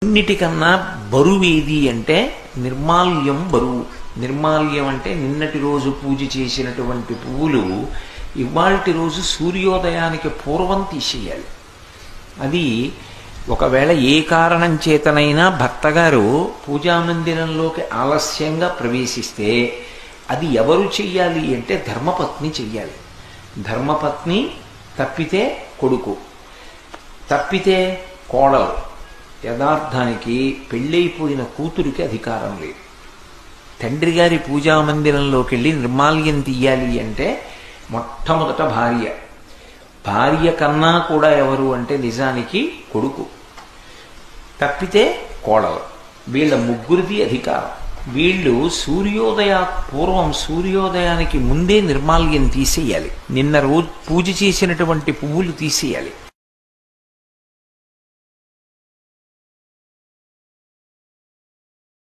అన్నిటికన్నా బరువు ఏది అంటే నిర్మాల్యం బరువు. నిర్మాల్యం అంటే నిన్నటి రోజు పూజ చేసినటువంటి పువ్వులు ఇవాల్టి రోజు సూర్యోదయానికి పూర్వం తీసేయాలి. అది ఒకవేళ ఏ కారణం చేతనైనా భర్తగారు పూజామందిరంలోకి ఆలస్యంగా ప్రవేశిస్తే అది ఎవరు చెయ్యాలి అంటే ధర్మపత్ని చెయ్యాలి. ధర్మపత్ని తప్పితే కొడుకు, తప్పితే కోడలు. యథార్థానికి పెళ్ళైపోయిన కూతురికి అధికారం లేదు. తండ్రి గారి పూజామందిరంలోకి వెళ్ళి నిర్మాల్యం తీయాలి అంటే మొట్టమొదట భార్య. భార్య కన్నా కూడా ఎవరు అంటే నిజానికి కొడుకు, తప్పితే కోడలు. వీళ్ళ ముగ్గురిది అధికారం. వీళ్ళు పూర్వం సూర్యోదయానికి ముందే నిర్మాల్యం తీసేయాలి. నిన్న రోజు పూజ చేసినటువంటి పువ్వులు తీసేయాలి.